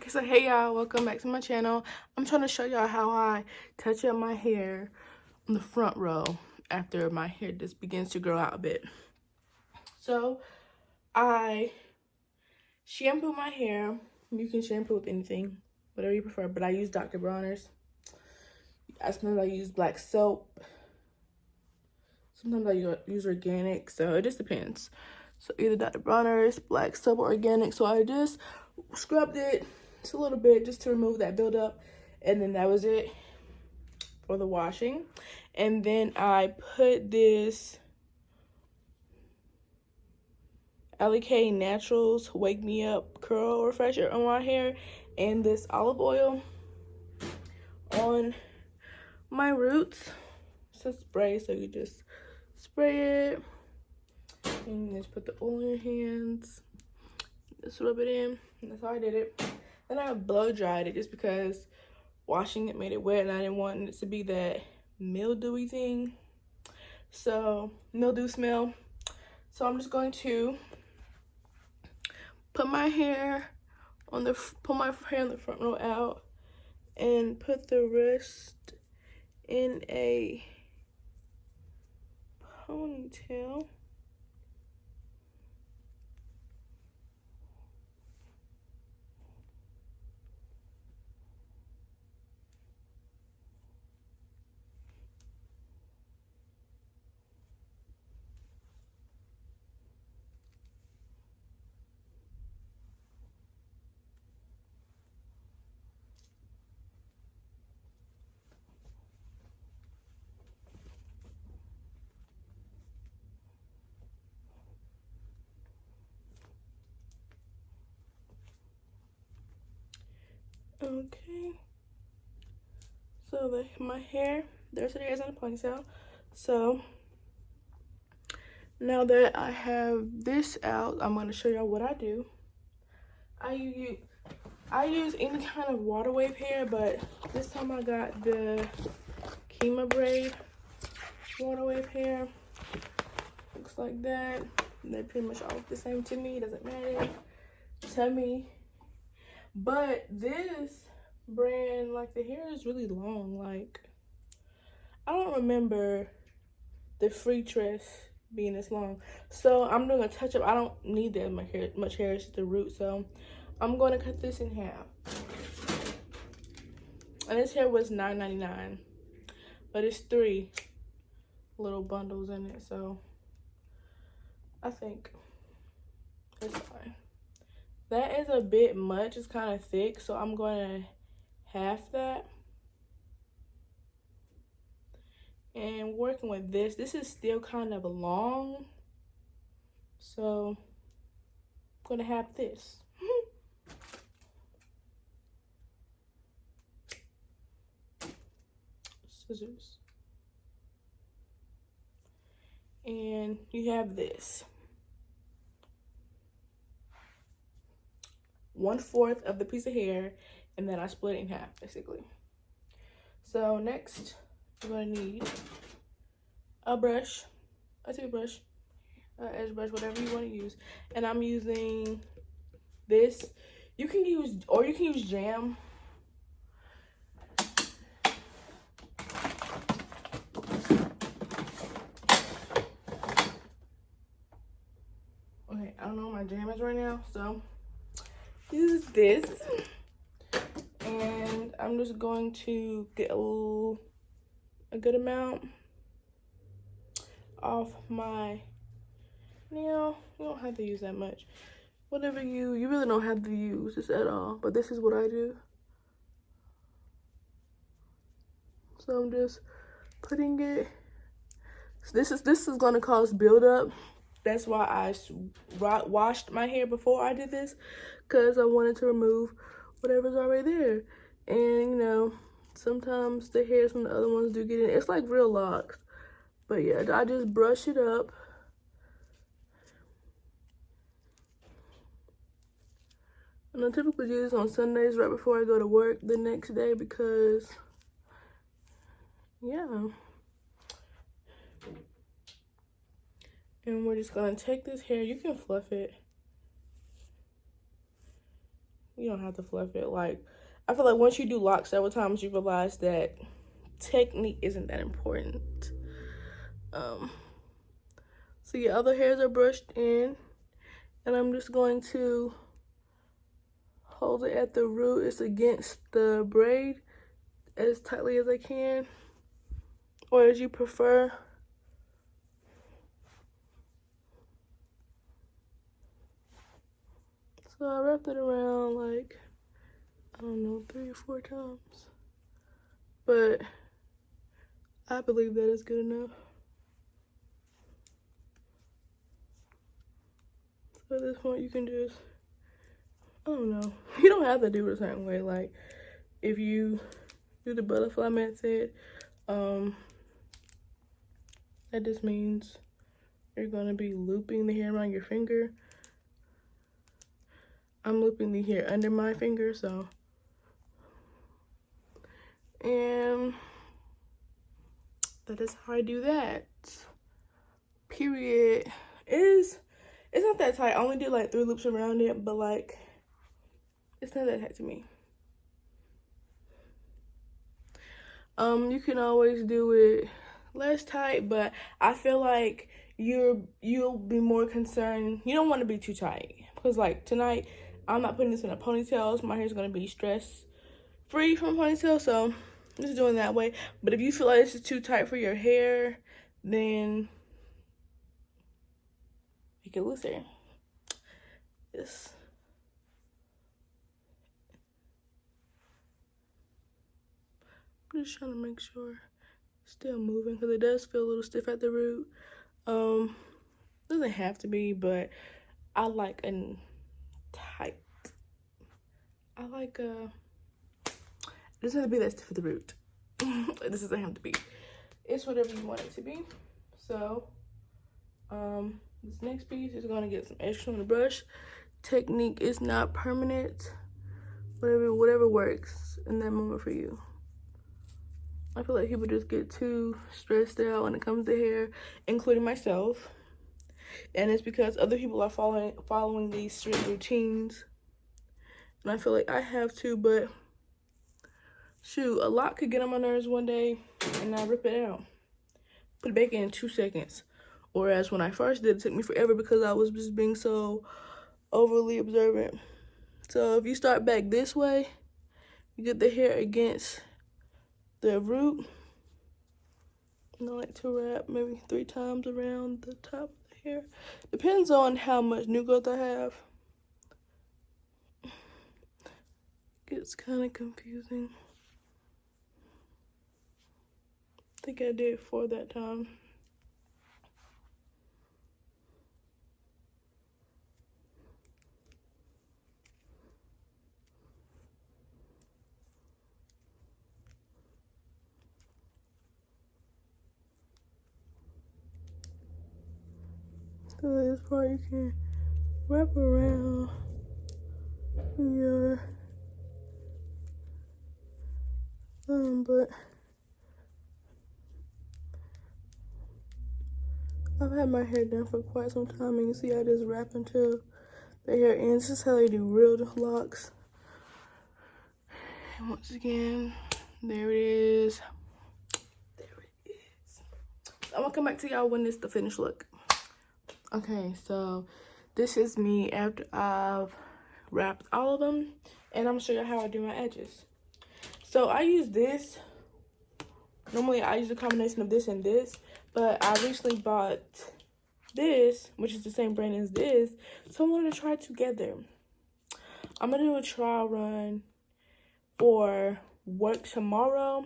Okay, so hey y'all, welcome back to my channel. I'm trying to show y'all how I touch up my hair on the front row after my hair just begins to grow out a bit. So I shampoo my hair. You can shampoo with anything, whatever you prefer, but I use Dr. Bronner's. Sometimes I use black soap. Sometimes I use organic, so it just depends. So either Dr. Bronner's, black soap, or organic. So I just scrubbed it just a little bit just to remove that buildup, and then that was it for the washing. And then I put this LK Naturals Wake Me Up Curl Refresher on my hair and this olive oil on my roots. It's a spray, so you just spray it and just put the oil in your hands, just rub it in, and that's how I did it. Then I blow dried it just because washing it made it wet and I didn't want it to be that mildewy thing, so mildew smell. So I'm just going to put my hair on the front row out and put the rest in a ponytail. Okay, so my hair, the rest of the hair is in a ponytail. So now that I have this out, I'm going to show y'all what I do. I use any kind of water wave hair, but this time I got the Kima braid water wave hair. Looks like that. They're pretty much all the same to me. Doesn't matter to me. But this brand, like, the hair is really long. Like, I don't remember the free tress being this long. So I'm doing a touch up. I don't need that much hair. It's just the root. So I'm going to cut this in half. And this hair was $9.99, but it's 3 little bundles in it. So I think it's fine. That is a bit much. It's kind of thick, so I'm going to half that. And working with this is still kind of long, so I'm going to have this. Scissors. And you have this. 1/4 of the piece of hair, and then I split it in half, basically. So next, you're going to need a brush, a toothbrush, edge brush, whatever you want to use. And I'm using this. You can use jam. Okay, I don't know what my jam is right now, so use this. And I'm just going to get a good amount off my nail. You don't have to use that much. Whatever you really don't have to use this at all, but this is what I do. So I'm just putting it. So this is going to cause buildup. That's why I washed my hair before I did this, because I wanted to remove whatever's already there. And you know, sometimes the hairs from the other ones do get in. It's like real locks. But yeah, I just brush it up. And I typically do this on Sundays right before I go to work the next day because, yeah. And we're just gonna take this hair. You can fluff it. You don't have to fluff it. Like, I feel like once you do locks several times, you realize that technique isn't that important. So your other hairs are brushed in, and I'm just going to hold it at the root. It's against the braid as tightly as I can, or as you prefer. So I wrapped it around like, I don't know, 3 or 4 times. But I believe that is good enough. So at this point you can just, I don't know. You don't have to do it a certain way. Like, if you do the butterfly method, that just means you're gonna be looping the hair around your finger. I'm looping the hair under my finger, so. And that is how I do that. Period. It's not that tight. I only did like 3 loops around it, but like, it's not that tight to me. You can always do it less tight, but I feel like you'll be more concerned. You don't want to be too tight, because like tonight I'm not putting this in a ponytail, so my hair's gonna be stress free from ponytail, so I'm just doing that way. But if you feel like this is too tight for your hair, then make it looser. Yes. I'm just trying to make sure it's still moving, because it does feel a little stiff at the root. Doesn't have to be, but I like a tight. I like it doesn't have to be that stiff at the root. This doesn't have to be. It's whatever you want it to be. So this next piece is gonna get some extra on the brush. Technique is not permanent. Whatever works in that moment for you. I feel like people just get too stressed out when it comes to hair, including myself. And it's because other people are following these strict routines. And I feel like I have to, but shoot, a lot could get on my nerves one day and I rip it out. Put it back in 2 seconds. Whereas when I first did, it took me forever because I was just being so overly observant. So if you start back this way, you get the hair against the root. And I like to wrap maybe 3 times around the top of the hair. Depends on how much new growth I have. Gets kind of confusing. I think I did 4 that time. So this part you can wrap around your but I've had my hair done for quite some time, and you see I just wrap until the hair ends. This is how they do real locks. And once again, there it is. There it is. I'm gonna come back to y'all when this is the finished look. Okay, so this is me after I've wrapped all of them, and I'm gonna show you how I do my edges. So I use this. Normally I use a combination of this and this, but I recently bought this, which is the same brand as this, so I wanted to try it together. I'm gonna do a trial run for work tomorrow,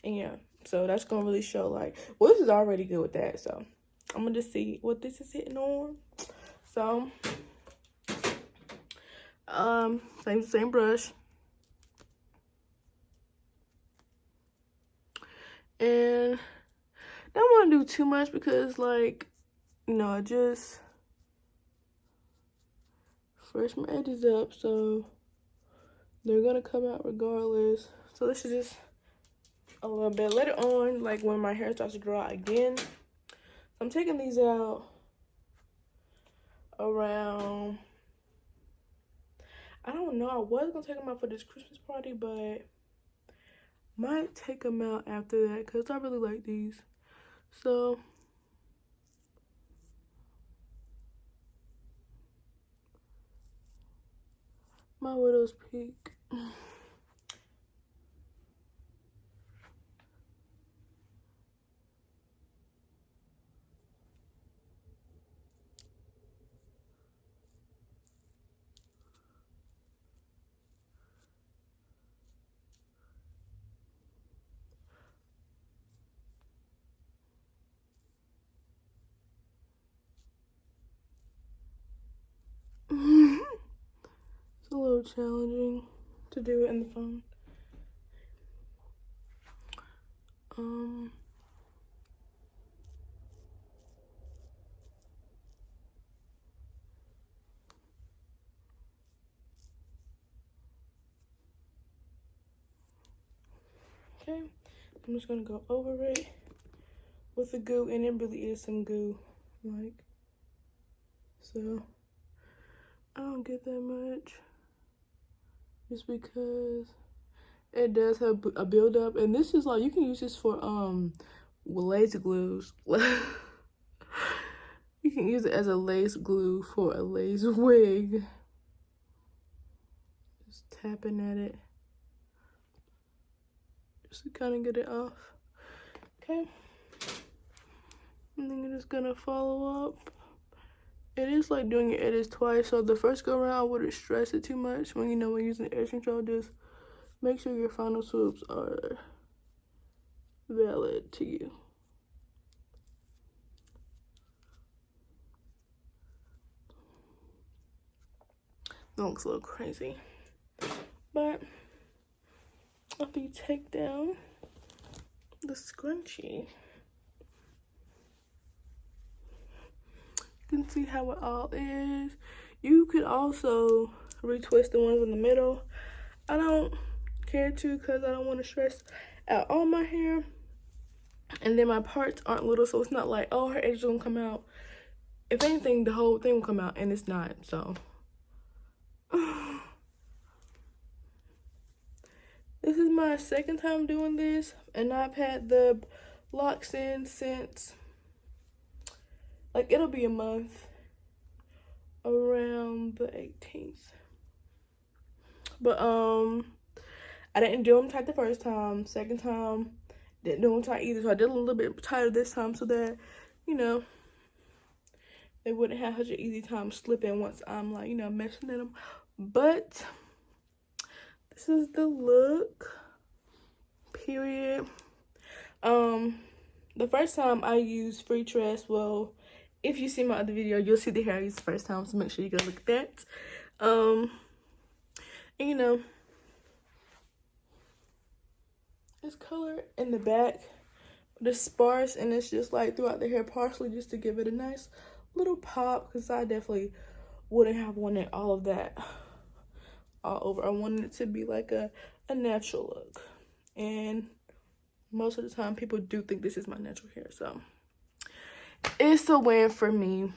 and yeah, so that's gonna really show, like, well, this is already good with that, so I'm gonna just see what this is hitting on. So same brush, and I don't want to do too much because, like, you know, I just fresh my edges up, so they're gonna come out regardless. So this is just a little bit. Later on, like when my hair starts to grow out again, I'm taking these out around, I don't know. I was gonna take them out for this Christmas party, but might take them out after that because I really like these. So my widow's peak. It's a little challenging to do it in the phone. Okay, I'm just gonna go over it with the goo, and it really is some goo, like, so I don't get that much just because it does have a buildup, and this is like, you can use this for lace glues. You can use it as a lace glue for a lace wig. Just tapping at it just to kind of get it off. Okay, and then you're just gonna follow up. It is like doing your edges twice, so the first go around I wouldn't stress it too much. When when using edge control, just make sure your final swoops are valid to you. That looks a little crazy, but after you take down the scrunchie, you can see how it all is. You could also retwist the ones in the middle. I don't care to because I don't want to stress out all my hair, and then my parts aren't little, so it's not like, oh, her edges gonna come out. If anything, the whole thing will come out, and it's not. So this is my second time doing this, and I've had the Locs in since, like, it'll be a month, around the 18th. But I didn't do them tight the first time. Second time, didn't do them tight either, so I did a little bit tighter this time so that, they wouldn't have such an easy time slipping once I'm, like, messing in them. But this is the look, period. The first time I used free tress. Well, if you see my other video, you'll see the hair I used the first time, so make sure you go look at that. And it's color in the back, but it's sparse, and it's just like throughout the hair partially, just to give it a nice little pop, because I definitely wouldn't have wanted all of that all over. I wanted it to be like a natural look, and most of the time people do think this is my natural hair, so it's a win for me.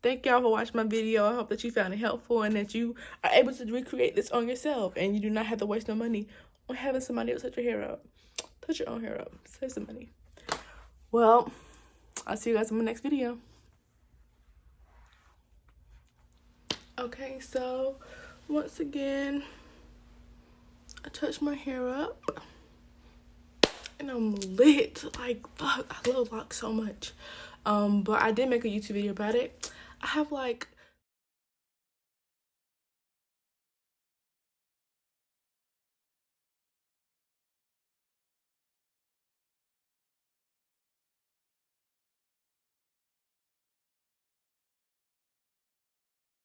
Thank y'all for watching my video. I hope that you found it helpful and that you are able to recreate this on yourself, and you do not have to waste no money on having somebody else touch your hair up. Touch your own hair up. Save some money. Well, I'll see you guys in my next video. Okay, so once again, I touched my hair up, and I'm lit. Like, fuck, I love Locs so much. But I did make a YouTube video about it. I have like